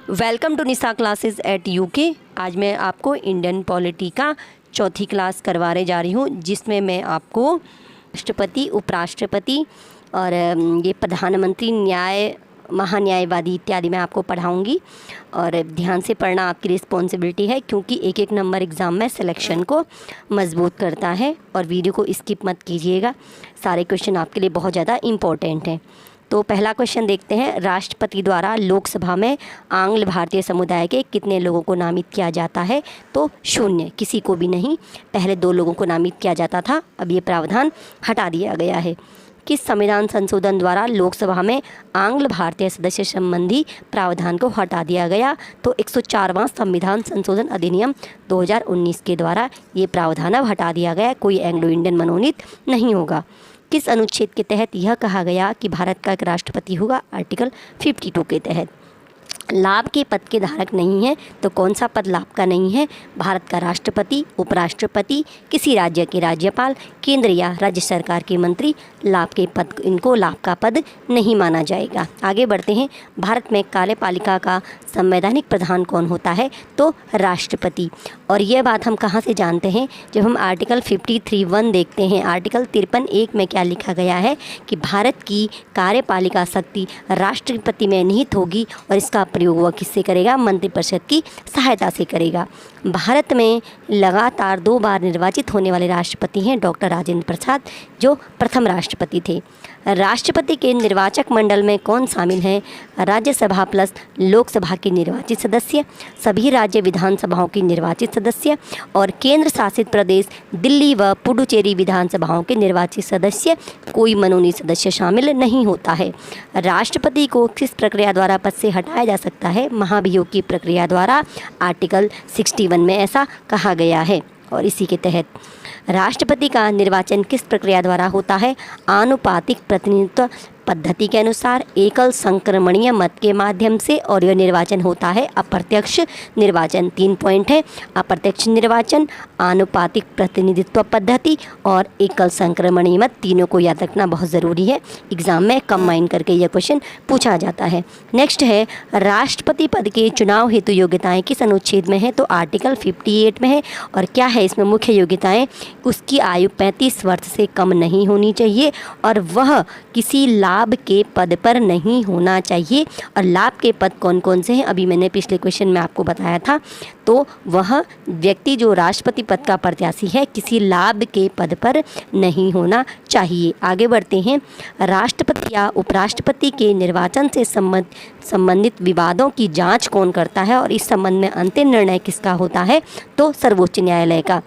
Welcome to Nisha classes at UK. आज मैं आपको इंडियन पॉलिटी का चौथी क्लास करवाने जा रही हूँ, जिसमें मैं आपको राष्ट्रपति, उपराष्ट्रपति और ये प्रधानमंत्री, न्याय, महान्यायवादी इत्यादि मैं आपको पढ़ाऊँगी। और ध्यान से पढ़ना आपकी रिस्पॉन्सिबिलिटी है, क्योंकि एक एक नंबर एग्ज़ाम में सिलेक्शन को मजबूत करता है। और वीडियो को स्किप मत कीजिएगा, सारे क्वेश्चन आपके लिए बहुत ज़्यादा इम्पोर्टेंट हैं। तो पहला क्वेश्चन देखते हैं। राष्ट्रपति द्वारा लोकसभा में आंग्ल भारतीय समुदाय के कितने लोगों को नामित किया जाता है? तो 0, किसी को भी नहीं। पहले 2 लोगों को नामित किया जाता था, अब ये प्रावधान हटा दिया गया है। किस संविधान संशोधन द्वारा लोकसभा में आंग्ल भारतीय सदस्य संबंधी प्रावधान को हटा दिया गया? तो 104वां संविधान संशोधन अधिनियम 2019 के द्वारा ये प्रावधान अब हटा दिया गया। कोई एंग्लो इंडियन मनोनीत नहीं होगा। किस अनुच्छेद के तहत यह कहा गया कि भारत का एक राष्ट्रपति होगा? आर्टिकल 52 के तहत। लाभ के पद के धारक नहीं है, तो कौन सा पद लाभ का नहीं है? भारत का राष्ट्रपति, उपराष्ट्रपति, किसी राज्य के राज्यपाल, केंद्र या राज्य सरकार के मंत्री लाभ के पद, इनको लाभ का पद नहीं माना जाएगा। आगे बढ़ते हैं। भारत में कार्यपालिका का संवैधानिक प्रधान कौन होता है? तो राष्ट्रपति। और यह बात हम कहाँ से जानते हैं? जब हम आर्टिकल 53(1) देखते हैं। आर्टिकल 53(1) में क्या लिखा गया है कि भारत की कार्यपालिका शक्ति राष्ट्रपति में निहित होगी और इसका प्रयोग वह किससे करेगा? मंत्रिपरिषद की सहायता से करेगा। भारत में लगातार 2 बार निर्वाचित होने वाले राष्ट्रपति हैं डॉक्टर राजेंद्र प्रसाद, जो प्रथम राष्ट्रपति थे। राष्ट्रपति के निर्वाचक मंडल में कौन शामिल है? राज्यसभा प्लस लोकसभा के निर्वाचित सदस्य, सभी राज्य विधानसभाओं की निर्वाचित सदस्य और केंद्र शासित प्रदेश दिल्ली व पुडुचेरी विधानसभाओं के निर्वाचित सदस्य। कोई मनोनीत सदस्य शामिल नहीं होता है। राष्ट्रपति को किस प्रक्रिया द्वारा पद से हटाया जा सकता है? महाभियोग की प्रक्रिया द्वारा। आर्टिकल 61 में ऐसा कहा गया है। और इसी के तहत राष्ट्रपति का निर्वाचन किस प्रक्रिया द्वारा होता है? आनुपातिक प्रतिनिधित्व पद्धति के अनुसार एकल संक्रमणीय मत के माध्यम से। और यह निर्वाचन होता है अप्रत्यक्ष निर्वाचन। 3 पॉइंट है: अप्रत्यक्ष निर्वाचन, आनुपातिक प्रतिनिधित्व पद्धति और एकल संक्रमणीय मत। तीनों को याद रखना बहुत ज़रूरी है, एग्जाम में कंबाइन करके यह क्वेश्चन पूछा जाता है। नेक्स्ट है, राष्ट्रपति पद के चुनाव हेतु योग्यताएं किस अनुच्छेद में है? तो आर्टिकल 58 में है। और क्या है इसमें मुख्य योग्यताएं? उसकी आयु 35 वर्ष से कम नहीं होनी चाहिए और वह किसी लाभ के पद पर नहीं होना चाहिए। और लाभ के पद कौन कौन से हैं? अभी मैंने पिछले क्वेश्चन में आपको बताया था। तो वह व्यक्ति जो राष्ट्रपति पद का प्रत्याशी है, किसी लाभ के पद पर नहीं होना चाहिए। आगे बढ़ते हैं। राष्ट्रपति या उपराष्ट्रपति के निर्वाचन से संबंधित विवादों की जांच कौन करता है? और इस संबंध में अंतिम निर्णय किसका होता है? तो सर्वोच्च न्यायालय का।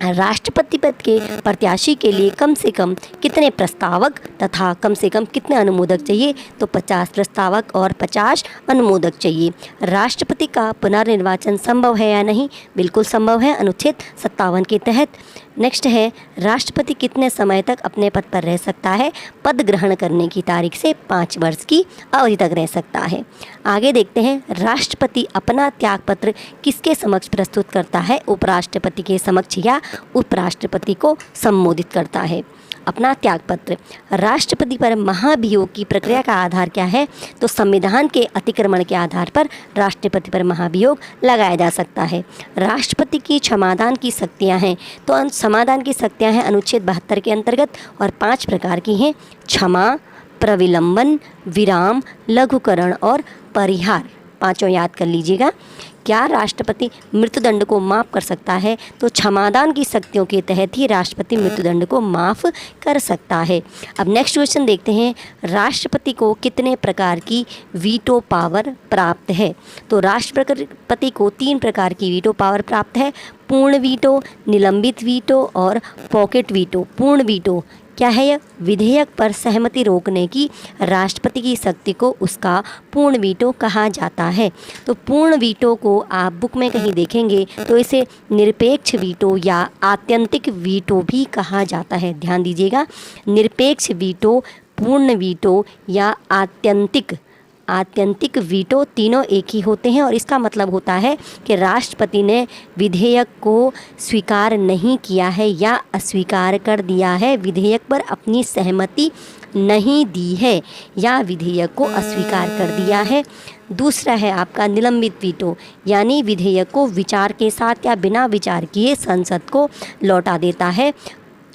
राष्ट्रपति पद के प्रत्याशी के लिए कम से कम कितने प्रस्तावक तथा कम से कम कितने अनुमोदक चाहिए? तो 50 प्रस्तावक और 50 अनुमोदक चाहिए। राष्ट्रपति का पुनर्निर्वाचन संभव है या नहीं? बिल्कुल संभव है, अनुच्छेद 57 के तहत। नेक्स्ट है, राष्ट्रपति कितने समय तक अपने पद पर रह सकता है? पद ग्रहण करने की तारीख से 5 वर्ष की अवधि तक रह सकता है। आगे देखते हैं, राष्ट्रपति अपना त्यागपत्र किसके समक्ष प्रस्तुत करता है? उपराष्ट्रपति के समक्ष या उपराष्ट्रपति को संबोधित करता है। अपना त्यागपत्र। राष्ट्रपति पर महाभियोग की प्रक्रिया का आधार क्या है? तो संविधान के अतिक्रमण के आधार पर राष्ट्रपति पर महाभियोग लगाया जा सकता है। राष्ट्रपति की क्षमादान की शक्तियाँ हैं, तो समाधान की शक्तियाँ हैं अनुच्छेद 72 के अंतर्गत और 5 प्रकार की हैं: क्षमा, प्रविलंबन, विराम, लघुकरण और परिहार। 5 याद कर लीजिएगा। क्या राष्ट्रपति मृत्युदंड को माफ़ कर सकता है? तो क्षमादान की शक्तियों के तहत ही राष्ट्रपति मृत्युदंड को माफ़ कर सकता है। अब नेक्स्ट क्वेश्चन देखते हैं। राष्ट्रपति को कितने प्रकार की वीटो पावर प्राप्त है? तो राष्ट्रपति को 3 प्रकार की वीटो पावर प्राप्त है: पूर्ण वीटो, निलंबित वीटो और पॉकेट वीटो। पूर्ण वीटो क्या है? यह विधेयक पर सहमति रोकने की राष्ट्रपति की शक्ति को उसका पूर्ण वीटो कहा जाता है। तो पूर्ण वीटो को आप बुक में कहीं देखेंगे तो इसे निरपेक्ष वीटो या आत्यंतिक वीटो भी कहा जाता है। ध्यान दीजिएगा, निरपेक्ष वीटो, पूर्ण वीटो या आत्यंतिक वीटो तीनों एक ही होते हैं। और इसका मतलब होता है कि राष्ट्रपति ने विधेयक को स्वीकार नहीं किया है या अस्वीकार कर दिया है, विधेयक पर अपनी सहमति नहीं दी है या विधेयक को अस्वीकार कर दिया है। दूसरा है आपका निलंबित वीटो, यानी विधेयक को विचार के साथ या बिना विचार किए संसद को लौटा देता है।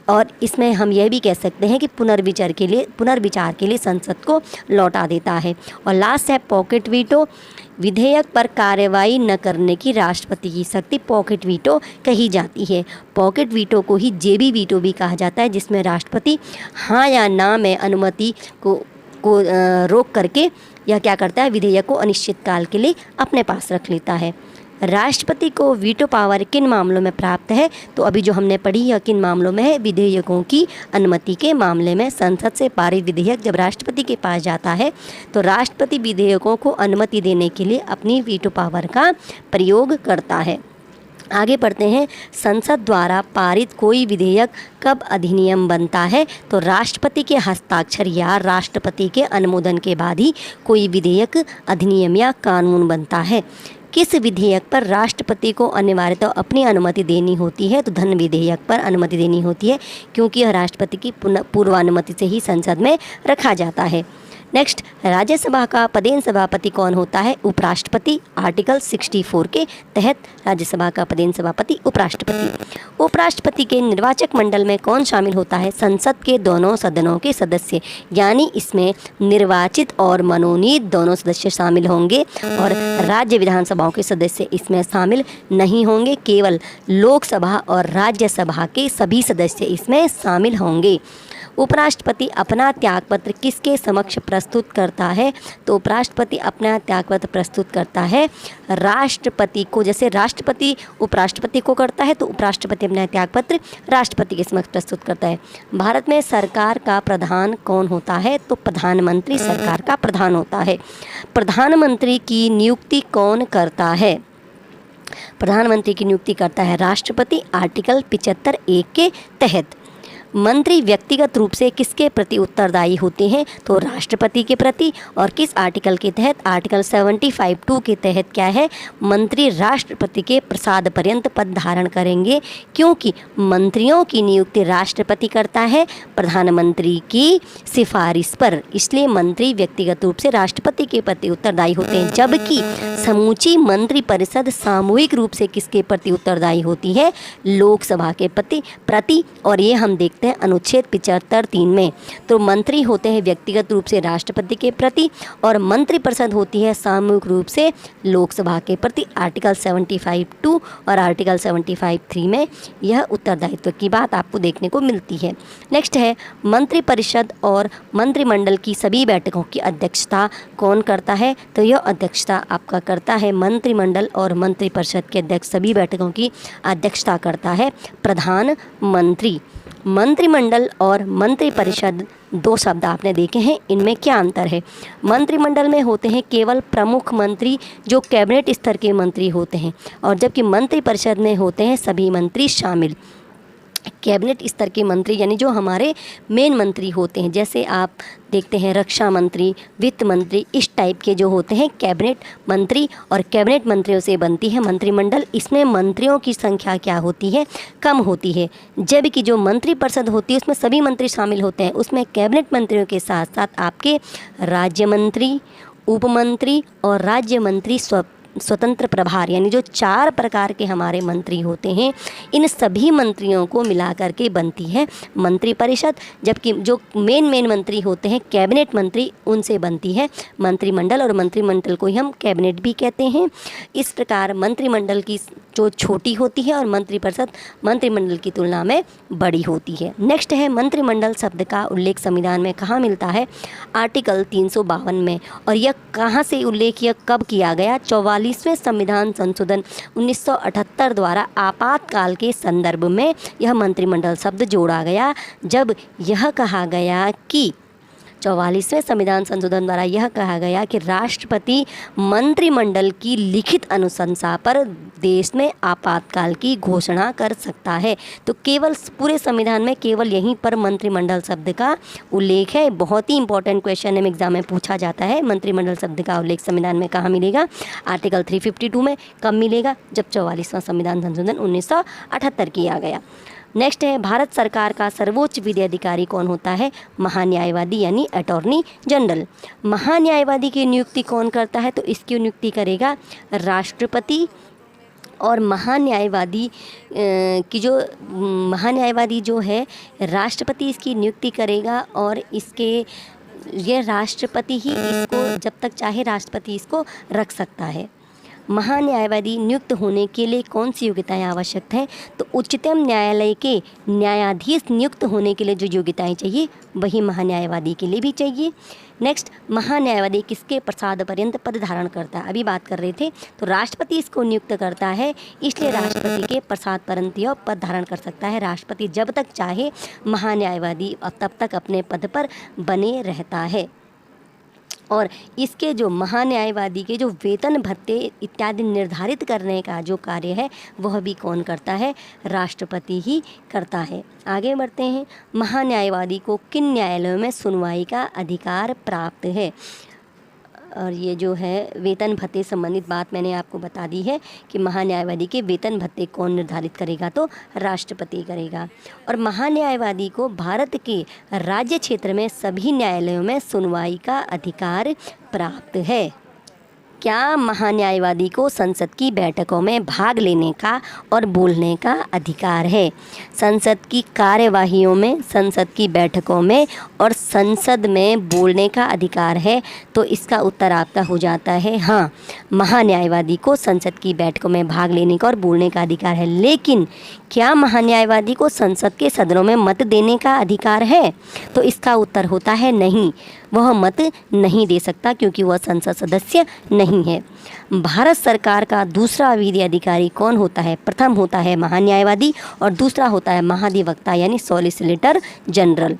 और इसमें हम यह भी कह सकते हैं कि पुनर्विचार के लिए संसद को लौटा देता है। और लास्ट है पॉकेट वीटो, विधेयक पर कार्रवाई न करने की राष्ट्रपति की शक्ति पॉकेट वीटो कही जाती है। पॉकेट वीटो को ही जेबी वीटो भी कहा जाता है, जिसमें राष्ट्रपति हाँ या ना में अनुमति को रोक करके यह क्या करता है, विधेयक को अनिश्चित काल के लिए अपने पास रख लेता है। राष्ट्रपति को वीटो पावर किन मामलों में प्राप्त है, तो अभी जो हमने पढ़ी यह किन मामलों में है, विधेयकों की अनुमति के मामले में। संसद से पारित विधेयक जब राष्ट्रपति के पास जाता है तो राष्ट्रपति विधेयकों को अनुमति देने के लिए अपनी वीटो पावर का प्रयोग करता है। आगे पढ़ते हैं, संसद द्वारा पारित कोई विधेयक कब अधिनियम बनता है, तो राष्ट्रपति के हस्ताक्षर या राष्ट्रपति के अनुमोदन के बाद ही कोई विधेयक अधिनियम या कानून बनता है। किस विधेयक पर राष्ट्रपति को अनिवार्यतः अपनी अनुमति देनी होती है, तो धन विधेयक पर अनुमति देनी होती है, क्योंकि यह राष्ट्रपति की पूर्व अनुमति से ही संसद में रखा जाता है। नेक्स्ट, राज्यसभा का पदेन सभापति कौन होता है, उपराष्ट्रपति। आर्टिकल 64 के तहत राज्यसभा का पदेन सभापति उपराष्ट्रपति। उपराष्ट्रपति के निर्वाचक मंडल में कौन शामिल होता है, संसद के दोनों सदनों के सदस्य, यानी इसमें निर्वाचित और मनोनीत दोनों सदस्य शामिल होंगे और राज्य विधानसभाओं के सदस्य इसमें शामिल नहीं होंगे, केवल लोकसभा और राज्यसभा के सभी सदस्य इसमें शामिल होंगे। उपराष्ट्रपति अपना त्यागपत्र किसके समक्ष प्रस्तुत करता है, तो उपराष्ट्रपति अपना त्यागपत्र प्रस्तुत करता है राष्ट्रपति को। जैसे राष्ट्रपति उपराष्ट्रपति को करता है, तो उपराष्ट्रपति अपना त्यागपत्र राष्ट्रपति के समक्ष प्रस्तुत करता है। भारत में सरकार का प्रधान कौन होता है, तो प्रधानमंत्री सरकार का प्रधान होता है। प्रधानमंत्री की नियुक्ति कौन करता है, प्रधानमंत्री की नियुक्ति करता है राष्ट्रपति। आर्टिकल 75(1) के तहत मंत्री व्यक्तिगत रूप से किसके प्रति उत्तरदायी होते हैं, तो राष्ट्रपति के प्रति। और किस आर्टिकल के तहत, आर्टिकल 75(2) के तहत क्या है, मंत्री राष्ट्रपति के प्रसाद पर्यंत पद धारण करेंगे, क्योंकि मंत्रियों की नियुक्ति राष्ट्रपति करता है प्रधानमंत्री की सिफारिश पर, इसलिए मंत्री व्यक्तिगत रूप से राष्ट्रपति के प्रति उत्तरदायी होते हैं। जबकि समूची मंत्री परिषद सामूहिक रूप से किसके प्रति उत्तरदायी होती है, लोकसभा के प्रति। और ये हम देखते हैं अनुच्छेद 75(3) में, तो मंत्री होते हैं व्यक्तिगत रूप से राष्ट्रपति के प्रति और मंत्रिपरिषद होती है सामूहिक रूप से लोकसभा के प्रति। आर्टिकल 75(2) और आर्टिकल 75(3) में यह उत्तरदायित्व की बात आपको देखने को मिलती है। नेक्स्ट है, मंत्रिपरिषद और मंत्रिमंडल की सभी बैठकों की अध्यक्षता कौन करता है, तो यह अध्यक्षता आपका करता है मंत्रिमंडल और मंत्रिपरिषद के अध्यक्ष सभी बैठकों की अध्यक्षता करता है प्रधानमंत्री। मंत्रिमंडल और मंत्रिपरिषद दो शब्द आपने देखे हैं, इनमें क्या अंतर है। मंत्रिमंडल में होते हैं केवल प्रमुख मंत्री जो कैबिनेट स्तर के मंत्री होते हैं, और जबकि मंत्रिपरिषद में होते हैं सभी मंत्री शामिल। कैबिनेट स्तर के मंत्री यानी जो हमारे मेन मंत्री होते हैं, जैसे आप देखते हैं रक्षा मंत्री, वित्त मंत्री, इस टाइप के जो होते हैं कैबिनेट मंत्री, और कैबिनेट मंत्रियों से बनती है मंत्रिमंडल। इसमें मंत्रियों की संख्या क्या होती है, कम होती है, जबकि जो मंत्रिपरिषद होती है उसमें सभी मंत्री शामिल होते हैं। उसमें कैबिनेट मंत्रियों के साथ साथ आपके राज्य मंत्री, उप मंत्री और राज्य मंत्री स्वतंत्र प्रभार, यानी जो 4 प्रकार के हमारे मंत्री होते हैं, इन सभी मंत्रियों को मिला करके बनती है मंत्रिपरिषद। जबकि जो मेन मंत्री होते हैं कैबिनेट मंत्री, उनसे बनती है मंत्रिमंडल, और मंत्रिमंडल को ही हम कैबिनेट भी कहते हैं। इस प्रकार मंत्रिमंडल की जो छोटी होती है और मंत्रिपरिषद मंत्रिमंडल की तुलना में बड़ी होती है। नेक्स्ट है, मंत्रिमंडल शब्द का उल्लेख संविधान में कहाँ मिलता है, आर्टिकल 352 में। और यह कहाँ से उल्लेख, यह कब किया गया, 44वें संविधान संशोधन 1978 द्वारा आपातकाल के संदर्भ में यह मंत्रिमंडल शब्द जोड़ा गया, जब यह कहा गया कि 44वें संविधान संशोधन द्वारा यह कहा गया कि राष्ट्रपति मंत्रिमंडल की लिखित अनुशंसा पर देश में आपातकाल की घोषणा कर सकता है। तो केवल पूरे संविधान में केवल यहीं पर मंत्रिमंडल शब्द का उल्लेख है। बहुत ही इंपॉर्टेंट क्वेश्चन है, एग्जाम में पूछा जाता है। मंत्रिमंडल शब्द का उल्लेख संविधान में कहाँ मिलेगा, आर्टिकल 352 में। कब मिलेगा, जब 44वां संविधान संशोधन 1978 किया गया। नेक्स्ट है भारत सरकार का सर्वोच्च विधि अधिकारी कौन होता है? महान्यायवादी यानी अटॉर्नी जनरल। महान्यायवादी की नियुक्ति कौन करता है? तो इसकी नियुक्ति करेगा राष्ट्रपति। और महान्यायवादी जो है राष्ट्रपति इसकी नियुक्ति करेगा और ये राष्ट्रपति ही इसको जब तक चाहे राष्ट्रपति इसको रख सकता है। महान्यायवादी नियुक्त होने के लिए कौन सी योग्यताएं आवश्यक हैं? तो उच्चतम न्यायालय के न्यायाधीश नियुक्त होने के लिए जो योग्यताएं चाहिए वही महान्यायवादी के लिए भी चाहिए। नेक्स्ट, महान्यायवादी किसके प्रसाद पर्यंत पद धारण करता है? अभी बात कर रहे थे, तो राष्ट्रपति इसको नियुक्त करता है, इसलिए राष्ट्रपति के प्रसाद पर्यंत यह पद धारण कर सकता है। राष्ट्रपति जब तक चाहे महान्यायवादी तब तक अपने पद पर बने रहता है। और इसके जो महान्यायवादी के जो वेतन भत्ते इत्यादि निर्धारित करने का जो कार्य है वह भी कौन करता है? राष्ट्रपति ही करता है। आगे बढ़ते हैं, महान्यायवादी को किन न्यायालयों में सुनवाई का अधिकार प्राप्त है? और ये जो है वेतन भत्ते संबंधित बात मैंने आपको बता दी है कि महान्यायवादी के वेतन भत्ते कौन निर्धारित करेगा? तो राष्ट्रपति करेगा। और महान्यायवादी को भारत के राज्य क्षेत्र में सभी न्यायालयों में सुनवाई का अधिकार प्राप्त है। क्या महान्यायवादी को संसद की बैठकों में भाग लेने का और बोलने का अधिकार है? संसद की कार्यवाहियों में, संसद की बैठकों में और संसद में बोलने का अधिकार है? तो इसका उत्तर आपका हो जाता है हाँ, महान्यायवादी को संसद की बैठकों में भाग लेने का और बोलने का अधिकार है। लेकिन क्या महान्यायवादी को संसद के सदनों में मत देने का अधिकार है? तो इसका उत्तर होता है नहीं, वह मत नहीं दे सकता क्योंकि वह संसद सदस्य नहीं है। भारत सरकार का दूसरा विधि अधिकारी कौन होता है? प्रथम होता है महान्यायवादी और दूसरा होता है महाधिवक्ता यानी सॉलिसिटर जनरल।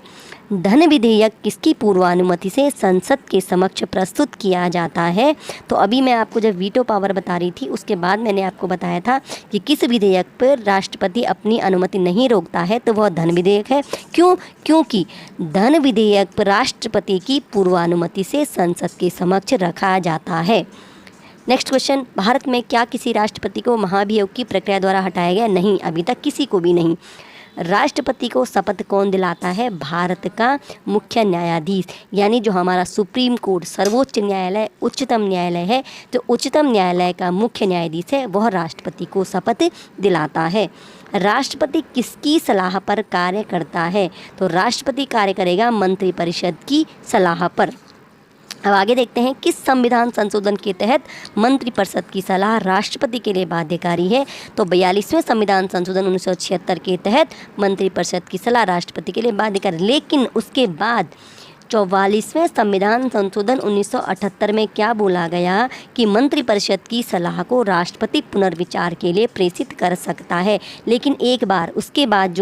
धन विधेयक किसकी पूर्वानुमति से संसद के समक्ष प्रस्तुत किया जाता है? तो अभी मैं आपको जब वीटो पावर बता रही थी उसके बाद मैंने आपको बताया था कि किस विधेयक पर राष्ट्रपति अपनी अनुमति नहीं रोकता है, तो वह धन विधेयक है। क्यों? क्योंकि धन विधेयक राष्ट्रपति की पूर्वानुमति से संसद के समक्ष रखा जाता है। नेक्स्ट क्वेश्चन, भारत में क्या किसी राष्ट्रपति को महाभियोग की प्रक्रिया द्वारा हटाया गया? नहीं, अभी तक किसी को भी नहीं। राष्ट्रपति को शपथ कौन दिलाता है? भारत का मुख्य न्यायाधीश, यानी जो हमारा सुप्रीम कोर्ट, सर्वोच्च न्यायालय, उच्चतम न्यायालय है, तो उच्चतम न्यायालय का मुख्य न्यायाधीश है वह राष्ट्रपति को शपथ दिलाता है। राष्ट्रपति किसकी सलाह पर कार्य करता है? तो राष्ट्रपति कार्य करेगा मंत्रिपरिषद की सलाह पर। अब आगे देखते हैं, किस संविधान संशोधन के तहत मंत्रिपरिषद की सलाह राष्ट्रपति के लिए बाध्यकारी है? तो 42वें संविधान संशोधन 1976 के तहत मंत्रिपरिषद की सलाह राष्ट्रपति के लिए बाध्यकारी। लेकिन उसके बाद 44वें संविधान संशोधन 1978 में क्या बोला गया कि मंत्रिपरिषद की सलाह को राष्ट्रपति पुनर्विचार के लिए प्रेषित कर सकता है। लेकिन एक बार उसके बाद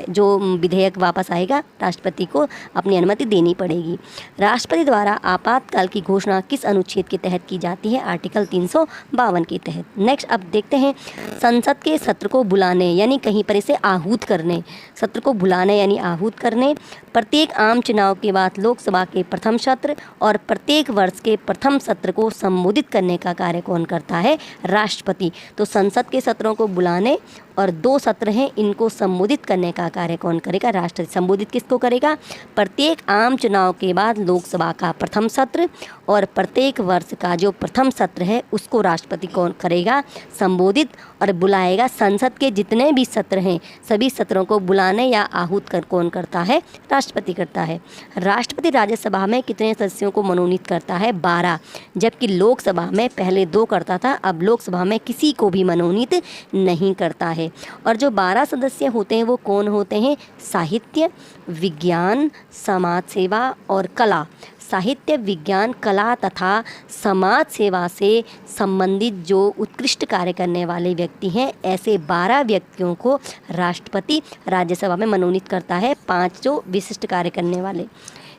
जो विधेयक वापस आएगा राष्ट्रपति को अपनी अनुमति देनी पड़ेगी। राष्ट्रपति द्वारा आपातकाल की घोषणा किस अनुच्छेद के तहत की जाती है? आर्टिकल 352 के तहत। नेक्स्ट अब देखते हैं, संसद के सत्र को बुलाने यानी कहीं पर इसे आहूत करने, सत्र को बुलाने यानी आहूत करने, प्रत्येक आम चुनाव के बाद लोकसभा के प्रथम सत्र और प्रत्येक वर्ष के प्रथम सत्र को संबोधित करने का कार्य कौन करता है? राष्ट्रपति। तो संसद के सत्रों को बुलाने और 2 सत्र हैं, इनको संबोधित करने का कार्य कौन करेगा? राष्ट्रपति। संबोधित किसको करेगा? प्रत्येक आम चुनाव के बाद लोकसभा का प्रथम सत्र और प्रत्येक वर्ष का जो प्रथम सत्र है उसको राष्ट्रपति कौन करेगा? संबोधित और बुलाएगा। संसद के जितने भी सत्र हैं सभी सत्रों को बुलाने या आहूत कर कौन करता है? राष्ट्रपति करता है। राष्ट्रपति राज्यसभा में कितने सदस्यों को मनोनीत करता है? 12, जबकि लोकसभा में पहले 2 करता था, अब लोकसभा में किसी को भी मनोनीत नहीं करता है। और जो 12 सदस्य होते हैं वो कौन होते हैं? साहित्य, विज्ञान, समाज सेवा और कला। साहित्य, विज्ञान, कला तथा समाज सेवा से संबंधित जो उत्कृष्ट कार्य करने वाले व्यक्ति हैं, ऐसे 12 व्यक्तियों को राष्ट्रपति राज्यसभा में मनोनीत करता है। 5 जो विशिष्ट कार्य करने वाले,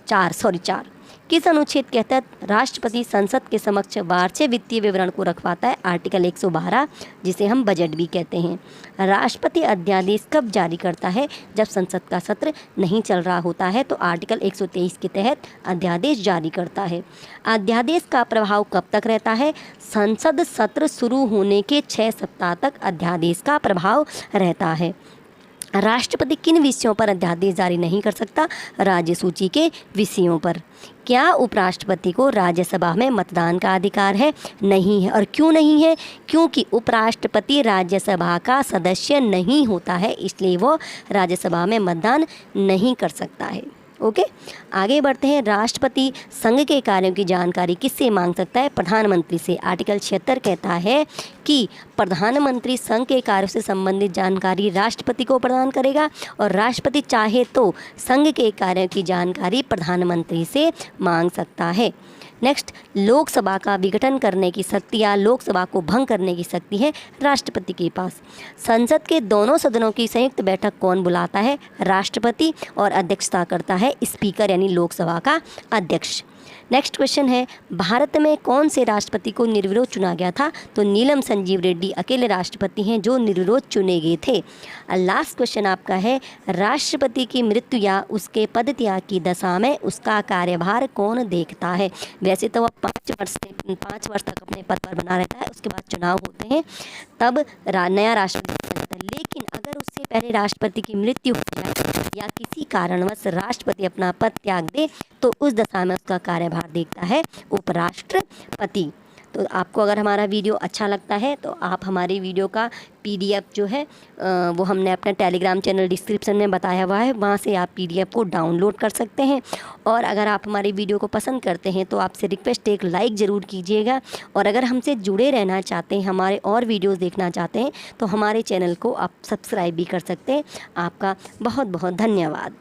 4 किस अनुच्छेद के तहत राष्ट्रपति संसद के समक्ष वार्षिक वित्तीय विवरण को रखवाता है? आर्टिकल 112, जिसे हम बजट भी कहते हैं। राष्ट्रपति अध्यादेश कब जारी करता है? जब संसद का सत्र नहीं चल रहा होता है, तो आर्टिकल 123 के तहत अध्यादेश जारी करता है। अध्यादेश का प्रभाव कब तक रहता है? संसद सत्र शुरू होने के 6 सप्ताह तक अध्यादेश का प्रभाव रहता है। राष्ट्रपति किन विषयों पर अध्यादेश जारी नहीं कर सकता? राज्य सूची के विषयों पर। क्या उपराष्ट्रपति को राज्यसभा में मतदान का अधिकार है? नहीं है। और क्यों नहीं है? क्योंकि उपराष्ट्रपति राज्यसभा का सदस्य नहीं होता है, इसलिए वो राज्यसभा में मतदान नहीं कर सकता है। ओके, आगे बढ़ते हैं। राष्ट्रपति संघ के कार्यों की जानकारी किससे मांग सकता है? प्रधानमंत्री से। आर्टिकल 76 कहता है कि प्रधानमंत्री संघ के कार्यों से संबंधित जानकारी राष्ट्रपति को प्रदान करेगा और राष्ट्रपति चाहे तो संघ के कार्यों की जानकारी प्रधानमंत्री से मांग सकता है। नेक्स्ट, लोकसभा का विघटन करने की शक्ति या लोकसभा को भंग करने की शक्ति है राष्ट्रपति के पास। संसद के दोनों सदनों की संयुक्त बैठक कौन बुलाता है? राष्ट्रपति, और अध्यक्षता करता है स्पीकर यानी लोकसभा का अध्यक्ष। नेक्स्ट क्वेश्चन है, भारत में कौन से राष्ट्रपति को निर्विरोध चुना गया था? तो नीलम संजीव रेड्डी अकेले राष्ट्रपति हैं जो निर्विरोध चुने गए थे। लास्ट क्वेश्चन आपका है, राष्ट्रपति की मृत्यु या उसके पद त्याग की दशा में उसका कार्यभार कौन देखता है? वैसे तो वह 5 वर्ष तक अपने पद पर बना रहता है, उसके बाद चुनाव होते हैं, तब नया राष्ट्रपति बनता है। लेकिन अगर उससे पहले राष्ट्रपति की मृत्यु हो जाए या किसी कारणवश राष्ट्रपति अपना पद त्याग दे तो उस दशा में उसका कार्यभार देखता है उपराष्ट्रपति। तो आपको अगर हमारा वीडियो अच्छा लगता है तो आप हमारे वीडियो का PDF जो है वो हमने अपना टेलीग्राम चैनल डिस्क्रिप्शन में बताया हुआ है, वहाँ से आप PDF को डाउनलोड कर सकते हैं। और अगर आप हमारी वीडियो को पसंद करते हैं तो आपसे रिक्वेस्ट एक लाइक ज़रूर कीजिएगा। और अगर हमसे जुड़े रहना चाहते हैं, हमारे और वीडियोज़ देखना चाहते हैं तो हमारे चैनल को आप सब्सक्राइब भी कर सकते हैं। आपका बहुत बहुत धन्यवाद।